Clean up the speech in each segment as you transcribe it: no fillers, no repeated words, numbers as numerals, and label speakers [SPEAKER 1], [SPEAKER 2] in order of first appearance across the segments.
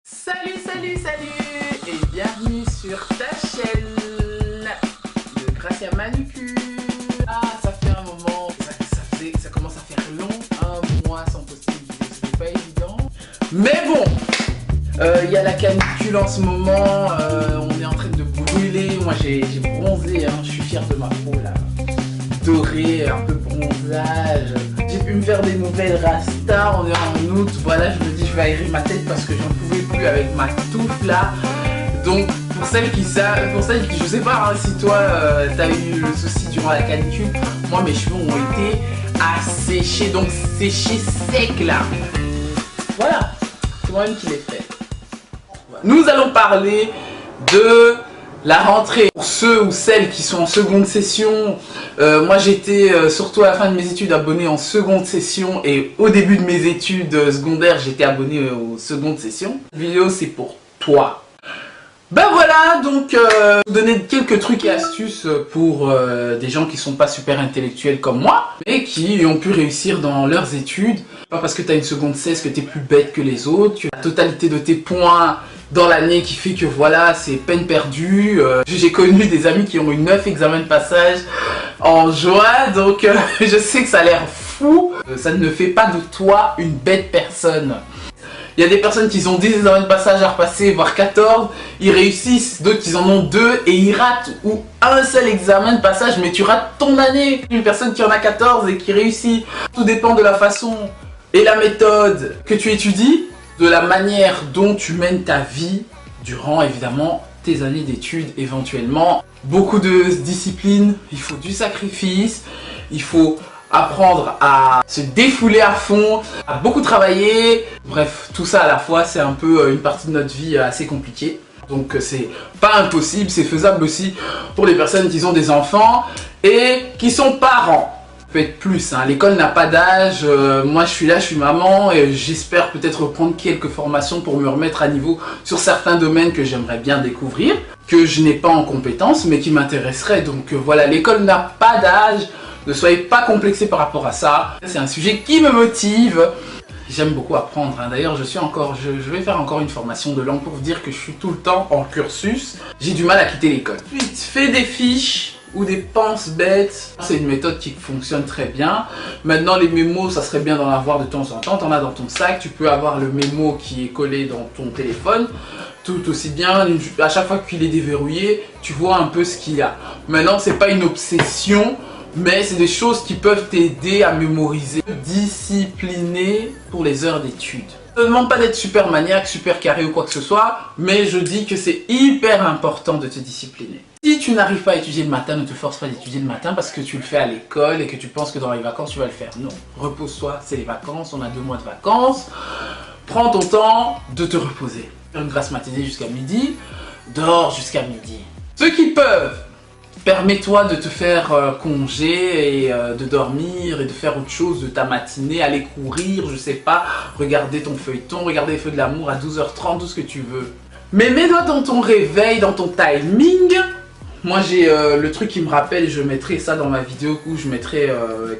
[SPEAKER 1] Salut, salut, salut et bienvenue sur ta chaîne de Gracia Manucure. Ah, ça fait un moment, ça commence à faire long, un mois sans poster une vidéo, c'était pas évident. Mais bon, il y a la canicule en ce moment, on est en train de brûler, moi j'ai bronzé, hein, je suis fier de ma peau là, dorée, un peu bronzage. J'ai pu me faire des nouvelles rastas, on est en août, voilà, je me dis je vais aérer ma tête parce que j'en pouvais plus avec ma touffe là. Donc pour celles qui savent, je sais pas hein, si toi t'as eu le souci durant la canicule, moi mes cheveux ont été asséchés, donc séchés secs là. Voilà, c'est moi-même qui l'ai fait. Voilà. Nous allons parler de la rentrée. Pour ceux ou celles qui sont en seconde session, moi j'étais surtout à la fin de mes études abonné en seconde session et au début de mes études secondaires j'étais abonné aux secondes sessions. Cette vidéo c'est pour toi. Ben voilà, donc vous donner quelques trucs et astuces pour des gens qui sont pas super intellectuels comme moi, mais qui ont pu réussir dans leurs études. Pas parce que tu as une seconde cesse que tu es plus bête que les autres, tu as la totalité de tes points dans l'année qui fait que voilà, c'est peine perdue. J'ai connu des amis qui ont eu 9 examens de passage en juin, donc je sais que ça a l'air fou. Ça ne fait pas de toi une bête personne. Il y a des personnes qui ont 10 examens de passage à repasser, voire 14, ils réussissent, d'autres qui en ont 2 et ils ratent, ou un seul examen de passage, mais tu rates ton année. Une personne qui en a 14 et qui réussit, tout dépend de la façon et la méthode que tu étudies, de la manière dont tu mènes ta vie durant évidemment tes années d'études éventuellement. Beaucoup de disciplines, il faut du sacrifice, il faut apprendre à se défouler à fond, à beaucoup travailler. Bref, tout ça à la fois, c'est un peu une partie de notre vie assez compliquée. Donc c'est pas impossible, c'est faisable aussi pour les personnes qui ont des enfants et qui sont parents. Faites plus, hein. L'école n'a pas d'âge, moi je suis là, je suis maman et j'espère peut-être reprendre quelques formations pour me remettre à niveau sur certains domaines que j'aimerais bien découvrir, que je n'ai pas en compétence mais qui m'intéresseraient. Donc voilà, l'école n'a pas d'âge, ne soyez pas complexés par rapport à ça, c'est un sujet qui me motive. J'aime beaucoup apprendre, hein. D'ailleurs je vais faire encore une formation de langue pour vous dire que je suis tout le temps en cursus, j'ai du mal à quitter l'école. Ensuite, fais des fiches ou des penses bêtes, c'est une méthode qui fonctionne très bien. Maintenant les mémos, ça serait bien d'en avoir de temps en temps, t'en as dans ton sac, tu peux avoir le mémo qui est collé dans ton téléphone, tout aussi bien, à chaque fois qu'il est déverrouillé, tu vois un peu ce qu'il y a. Maintenant c'est pas une obsession, mais c'est des choses qui peuvent t'aider à mémoriser, discipliner pour les heures d'études. Je ne demande pas d'être super maniaque, super carré ou quoi que ce soit, mais je dis que c'est hyper important de te discipliner. Si tu n'arrives pas à étudier le matin, ne te force pas d'étudier le matin parce que tu le fais à l'école et que tu penses que dans les vacances tu vas le faire. Non, repose-toi, c'est les vacances, on a 2 mois de vacances. Prends ton temps de te reposer. Faire une grasse matinée jusqu'à midi, dors jusqu'à midi. Ceux qui peuvent, permets-toi de te faire congé et de dormir et de faire autre chose de ta matinée, aller courir, je sais pas, regarder ton feuilleton, regarder les Feux de l'amour à 12h30, tout ce que tu veux. Mais mets-toi dans ton réveil, dans ton timing. Moi j'ai le truc qui me rappelle, et je mettrai ça dans ma vidéo où je mettrai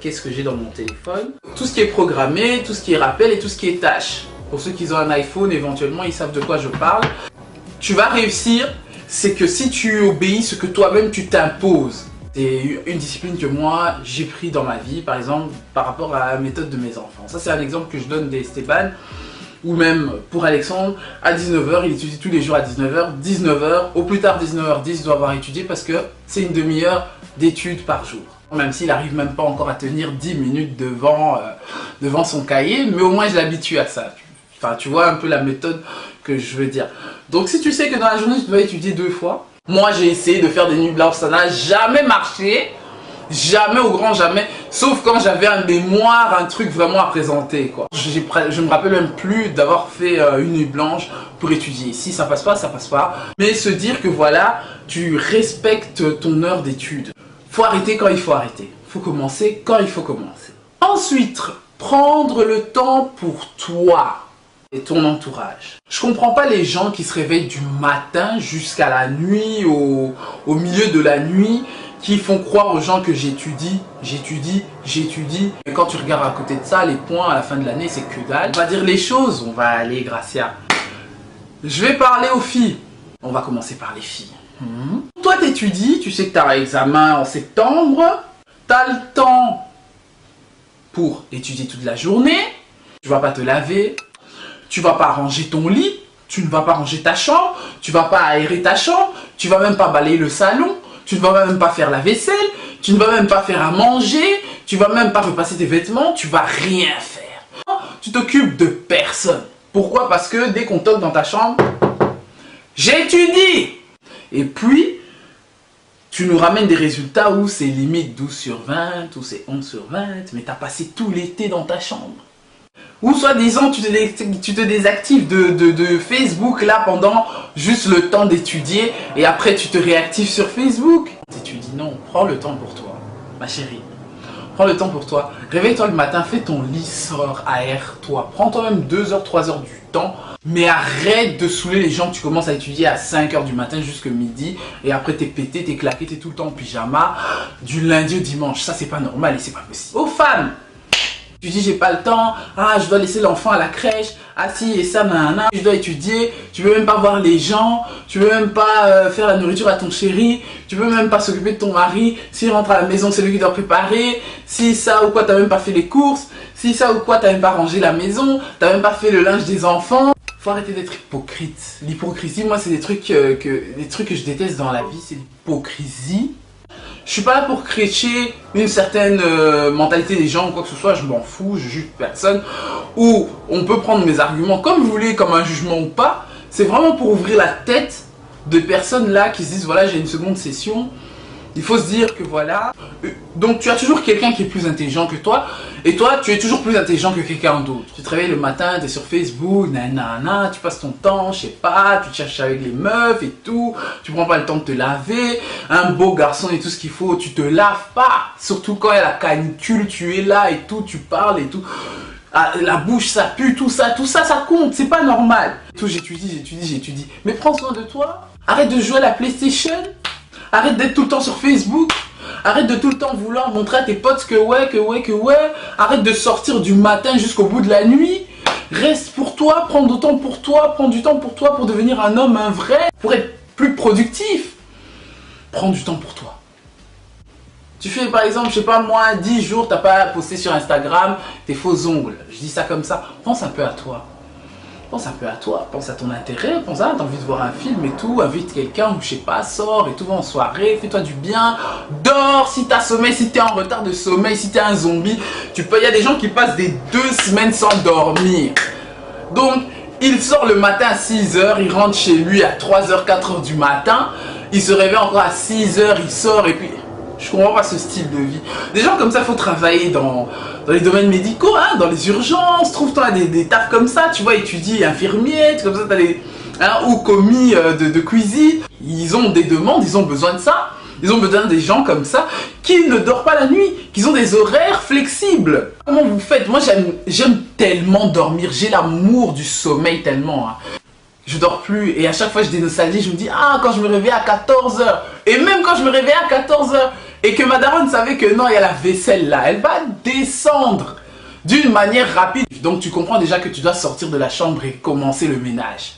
[SPEAKER 1] qu'est-ce que j'ai dans mon téléphone. Tout ce qui est programmé, tout ce qui est rappel et tout ce qui est tâche. Pour ceux qui ont un iPhone, éventuellement ils savent de quoi je parle. Tu vas réussir. C'est que si tu obéis ce que toi-même tu t'imposes. C'est une discipline que moi j'ai pris dans ma vie, par exemple par rapport à la méthode de mes enfants. Ça c'est un exemple que je donne d'Esteban, ou même pour Alexandre, à 19h, il étudie tous les jours à 19h, 19h, au plus tard 19h10 il doit avoir étudié parce que c'est une demi-heure d'études par jour. Même s'il n'arrive même pas encore à tenir 10 minutes devant son cahier, mais au moins je l'habitue à ça. Enfin, tu vois un peu la méthode que je veux dire. Donc si tu sais que dans la journée tu dois étudier 2 fois, moi j'ai essayé de faire des nuits blanches, ça n'a jamais marché, jamais au grand jamais, sauf quand j'avais un mémoire, un truc vraiment à présenter quoi. Je me rappelle même plus d'avoir fait une nuit blanche pour étudier. Si ça passe pas, ça passe pas. Mais se dire que voilà, tu respectes ton heure d'étude. Faut arrêter quand il faut arrêter. Faut commencer quand il faut commencer. Ensuite, prendre le temps pour toi et ton entourage. Je comprends pas les gens qui se réveillent du matin jusqu'à la nuit, au milieu de la nuit, qui font croire aux gens que j'étudie. Et quand tu regardes à côté de ça, les points à la fin de l'année, c'est que dalle. On va dire les choses, on va aller, Gracia. Je vais parler aux filles. On va commencer par les filles. Toi, t'étudies, tu sais que tu as un examen en septembre. Tu as le temps pour étudier toute la journée. Tu vas pas te laver. Tu vas pas ranger ton lit. Tu ne vas pas ranger ta chambre. Tu vas pas aérer ta chambre. Tu vas même pas balayer le salon. Tu ne vas même pas faire la vaisselle. Tu ne vas même pas faire à manger. Tu vas même pas repasser tes vêtements. Tu vas rien faire. Tu t'occupes de personne. Pourquoi? Parce que dès qu'on toque dans ta chambre, j'étudie. Et puis, tu nous ramènes des résultats où c'est limite 12 sur 20, ou c'est 11 sur 20, mais tu as passé tout l'été dans ta chambre. Ou soi-disant, tu te désactives de Facebook là pendant juste le temps d'étudier et après tu te réactives sur Facebook. Tu dis non, prends le temps pour toi, ma chérie. Prends le temps pour toi. Réveille-toi le matin, fais ton lit, sors, aère-toi. Prends toi-même 2 heures, 3 heures du temps. Mais arrête de saouler les gens que tu commences à étudier à 5 heures du matin jusqu'à midi. Et après t'es pété, t'es claqué, t'es tout le temps en pyjama. Du lundi au dimanche. Ça c'est pas normal et c'est pas possible. Aux femmes! Tu dis j'ai pas le temps, ah je dois laisser l'enfant à la crèche, ah si et ça nanana, je dois étudier, tu veux même pas voir les gens, tu veux même pas faire la nourriture à ton chéri, tu veux même pas s'occuper de ton mari, s'il rentre à la maison c'est lui qui doit préparer, si ça ou quoi t'as même pas fait les courses, si ça ou quoi t'as même pas rangé la maison, t'as même pas fait le linge des enfants. Faut arrêter d'être hypocrite. L'hypocrisie, moi c'est des trucs que je déteste dans la vie, c'est l'hypocrisie. Je suis pas là pour critiquer une certaine mentalité des gens ou quoi que ce soit, je m'en fous, je juge personne. Ou on peut prendre mes arguments comme vous voulez, comme un jugement ou pas. C'est vraiment pour ouvrir la tête de personnes là qui se disent voilà j'ai une seconde session. Il faut se dire que voilà. Donc tu as toujours quelqu'un qui est plus intelligent que toi. Et toi tu es toujours plus intelligent que quelqu'un d'autre. Tu te réveilles le matin, tu es sur Facebook, nanana, tu passes ton temps, je sais pas, tu te cherches avec les meufs et tout. Tu prends pas le temps de te laver. Un beau garçon et tout ce qu'il faut, tu te laves pas. Surtout quand il y a la canicule, tu es là et tout, tu parles et tout. Ah, la bouche ça pue, tout ça ça compte, c'est pas normal. Tout j'étudie. Mais prends soin de toi. Arrête de jouer à la PlayStation. Arrête d'être tout le temps sur Facebook. Arrête de tout le temps vouloir montrer à tes potes que ouais. Arrête de sortir du matin jusqu'au bout de la nuit. Reste pour toi, prends du temps pour toi, prends du temps pour toi pour devenir un homme, un vrai, pour être plus productif. Prends du temps pour toi. Tu fais par exemple, je sais pas moi, 10 jours, t'as pas posté sur Instagram tes faux ongles. Je dis ça comme ça. Pense un peu à toi. Pense un peu à toi, pense à ton intérêt, pense à t'as envie de voir un film et tout, invite quelqu'un ou je sais pas, sors et tout, va en soirée, fais-toi du bien, dors si t'as sommeil, si t'es en retard de sommeil, si t'es un zombie, il y a des gens qui passent des 2 semaines sans dormir. Donc, il sort le matin à 6 h, il rentre chez lui à 3 h, 4 h du matin, il se réveille encore à 6 h, il sort et puis... Je comprends pas ce style de vie. Des gens comme ça, il faut travailler dans les domaines médicaux, hein, dans les urgences. Trouve-toi des tafs comme ça, tu vois, étudie infirmier, comme ça, t'as les... Hein, ou commis de cuisine. Ils ont des demandes, ils ont besoin de ça. Ils ont besoin des gens comme ça qui ne dorment pas la nuit, qui ont des horaires flexibles. Comment vous faites? Moi, j'aime tellement dormir. J'ai l'amour du sommeil tellement. Hein. Je dors plus et à chaque fois je dénostalgie, je me dis ah quand je me réveille à 14 h et même quand je me réveille à 14 h et que ma daronne savait que non il y a la vaisselle là, elle va descendre d'une manière rapide. Donc tu comprends déjà que tu dois sortir de la chambre et commencer le ménage.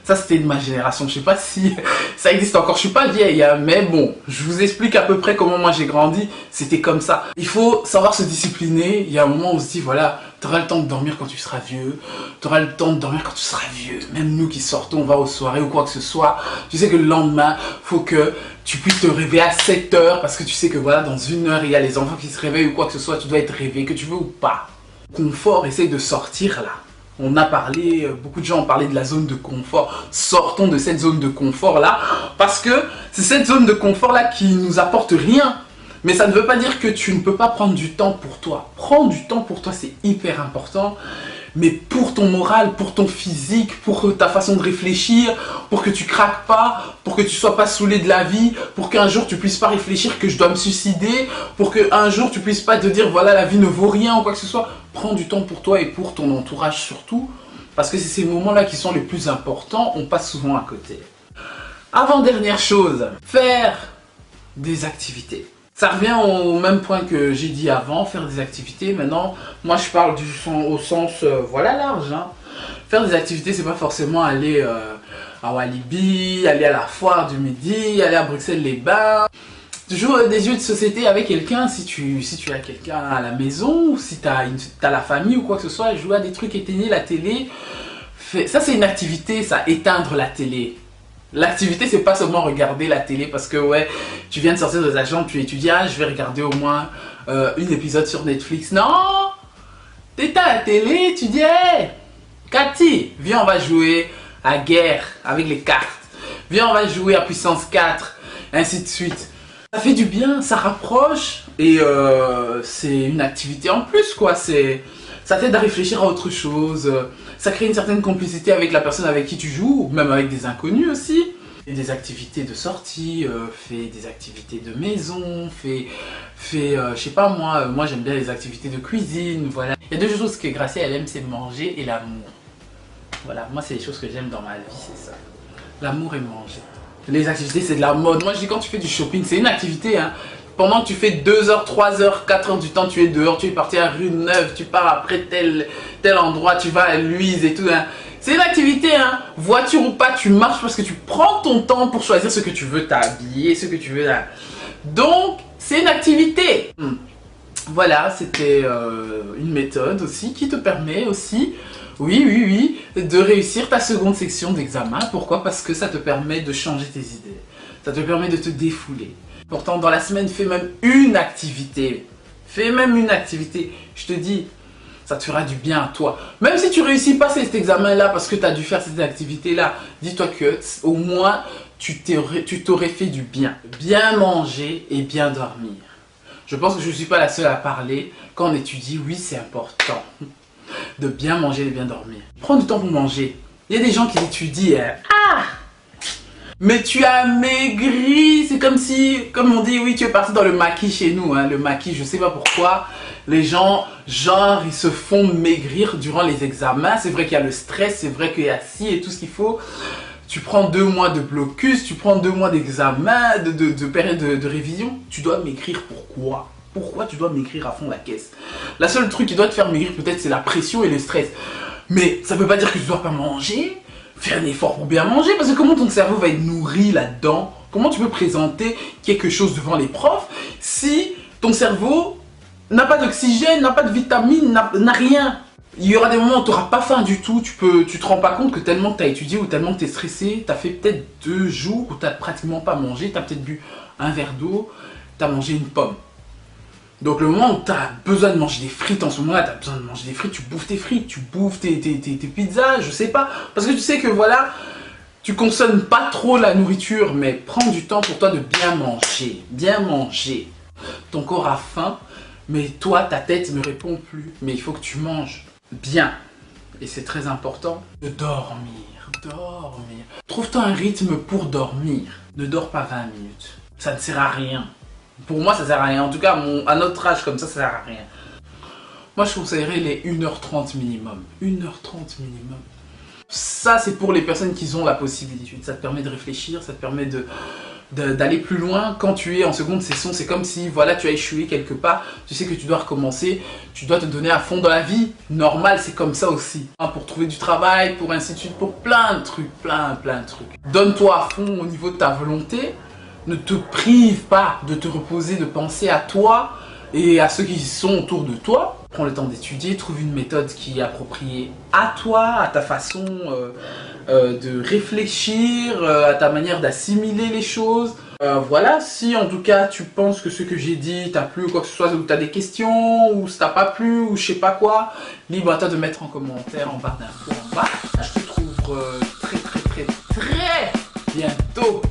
[SPEAKER 1] Ça c'était de ma génération, je sais pas si ça existe encore, je suis pas vieille hein, mais bon, je vous explique à peu près comment moi j'ai grandi, c'était comme ça. Il faut savoir se discipliner, il y a un moment où on se dit voilà, tu auras le temps de dormir quand tu seras vieux, tu auras le temps de dormir quand tu seras vieux. Même nous qui sortons, on va aux soirées ou quoi que ce soit, tu sais que le lendemain, faut que tu puisses te réveiller à 7 h parce que tu sais que voilà, dans 1 heure, il y a les enfants qui se réveillent ou quoi que ce soit, tu dois être réveillé, que tu veux ou pas. Confort, essaye de sortir là. On a parlé, beaucoup de gens ont parlé de la zone de confort. Sortons de cette zone de confort là, parce que c'est cette zone de confort là qui nous apporte rien. Mais ça ne veut pas dire que tu ne peux pas prendre du temps pour toi. Prends du temps pour toi, c'est hyper important. Mais pour ton moral, pour ton physique, pour ta façon de réfléchir, pour que tu craques pas, pour que tu sois pas saoulé de la vie, pour qu'un jour tu puisses pas réfléchir que je dois me suicider, pour qu'un jour tu puisses pas te dire voilà la vie ne vaut rien ou quoi que ce soit. Prends du temps pour toi et pour ton entourage surtout, parce que c'est ces moments-là qui sont les plus importants, on passe souvent à côté. Avant-dernière chose, faire des activités. Ça revient au même point que j'ai dit avant, faire des activités. Maintenant, moi je parle au sens voilà large. Hein. Faire des activités, c'est pas forcément aller à Walibi, aller à la foire du midi, aller à Bruxelles-les-Bains. Toujours des jeux de société avec quelqu'un, si tu as quelqu'un à la maison, ou si t'as la famille ou quoi que ce soit, jouer à des trucs, éteindre la télé. Ça c'est une activité, ça, éteindre la télé. L'activité c'est pas seulement regarder la télé parce que ouais, tu viens de sortir de ta chambre, tu étudies, ah je vais regarder au moins un épisode sur Netflix. Non! T'éteins la télé, tu dis, hey, Cathy, viens on va jouer à guerre avec les cartes. Viens on va jouer à puissance 4, ainsi de suite. Ça fait du bien, ça rapproche et c'est une activité en plus quoi, ça t'aide à réfléchir à autre chose, ça crée une certaine complicité avec la personne avec qui tu joues, ou même avec des inconnus aussi. Fais des activités de sortie, fais des activités de maison, fais je sais pas moi j'aime bien les activités de cuisine, voilà. Il y a deux choses que Gracia elle aime, c'est manger et l'amour. Voilà, moi c'est les choses que j'aime dans ma vie, c'est ça. L'amour et manger. Les activités, c'est de la mode. Moi, je dis quand tu fais du shopping, c'est une activité. Hein. Pendant que tu fais 2 heures, 3 heures, 4 heures du temps, tu es dehors, tu es parti à Rue Neuve, tu pars après tel endroit, tu vas à Louise et tout. Hein. C'est une activité. Hein. Voiture ou pas, tu marches parce que tu prends ton temps pour choisir ce que tu veux t'habiller, ce que tu veux. Hein. Donc, c'est une activité. Voilà, c'était une méthode aussi qui te permet aussi... Oui, de réussir ta seconde section d'examen. Pourquoi? Parce que ça te permet de changer tes idées. Ça te permet de te défouler. Pourtant, dans la semaine, fais même une activité. Fais même une activité. Je te dis, ça te fera du bien à toi. Même si tu réussis pas cet examen-là parce que tu as dû faire cette activité-là, dis-toi que au moins, tu t'aurais fait du bien. Bien manger et bien dormir. Je pense que je ne suis pas la seule à parler. Quand on étudie, oui, c'est important. De bien manger et de bien dormir. Prends du temps pour manger. Il y a des gens qui étudient. Hein. Ah! Mais tu as maigri. C'est comme si, comme on dit, oui, tu es parti dans le maquis chez nous. Hein. Le maquis, je sais pas pourquoi. Les gens, genre, ils se font maigrir durant les examens. C'est vrai qu'il y a le stress, c'est vrai qu'il y a ci et tout ce qu'il faut. Tu prends 2 mois de blocus, tu prends 2 mois d'examen, de période de révision. Tu dois maigrir pourquoi? Pourquoi tu dois maigrir à fond la caisse? La seule truc qui doit te faire maigrir peut-être c'est la pression et le stress. Mais ça veut pas dire que tu dois pas manger. Faire un effort pour bien manger. Parce que comment ton cerveau va être nourri là-dedans? Comment tu peux présenter quelque chose devant les profs si ton cerveau n'a pas d'oxygène, n'a pas de vitamines, n'a rien? Il y aura des moments où tu n'auras pas faim du tout. Tu te rends pas compte que tellement que tu as étudié ou tellement que tu es stressé. Tu as fait peut-être 2 jours où tu n'as pratiquement pas mangé. Tu as peut-être bu un verre d'eau. Tu as mangé une pomme. Donc le moment où tu as besoin de manger des frites en ce moment-là, tu as besoin de manger des frites, tu bouffes tes frites, tu bouffes tes pizzas, je sais pas. Parce que tu sais que voilà, tu consommes pas trop la nourriture, mais prends du temps pour toi de bien manger. Bien manger. Ton corps a faim, mais toi, ta tête ne répond plus. Mais il faut que tu manges bien. Et c'est très important de dormir. Dormir. Trouve-toi un rythme pour dormir. Ne dors pas 20 minutes. Ça ne sert à rien. Pour moi, ça sert à rien. En tout cas, à notre âge comme ça sert à rien. Moi, je conseillerais les 1h30 minimum. 1h30 minimum. Ça, c'est pour les personnes qui ont la possibilité. Ça te permet de réfléchir, ça te permet d'aller plus loin. Quand tu es en seconde session, c'est comme si voilà, tu as échoué quelque part. Tu sais que tu dois recommencer. Tu dois te donner à fond dans la vie. Normal, c'est comme ça aussi. Pour trouver du travail, pour ainsi de suite, pour plein de trucs. Plein de trucs. Donne-toi à fond au niveau de ta volonté. Ne te prive pas de te reposer, de penser à toi et à ceux qui sont autour de toi. Prends le temps d'étudier, trouve une méthode qui est appropriée à toi, à ta façon de réfléchir, à ta manière d'assimiler les choses. Voilà, si en tout cas tu penses que ce que j'ai dit t'a plu ou quoi que ce soit, ou tu as des questions, ou ça t'a pas plu, ou je sais pas quoi, libre à toi de mettre en commentaire en barre d'infos en bas. Je te trouve très bientôt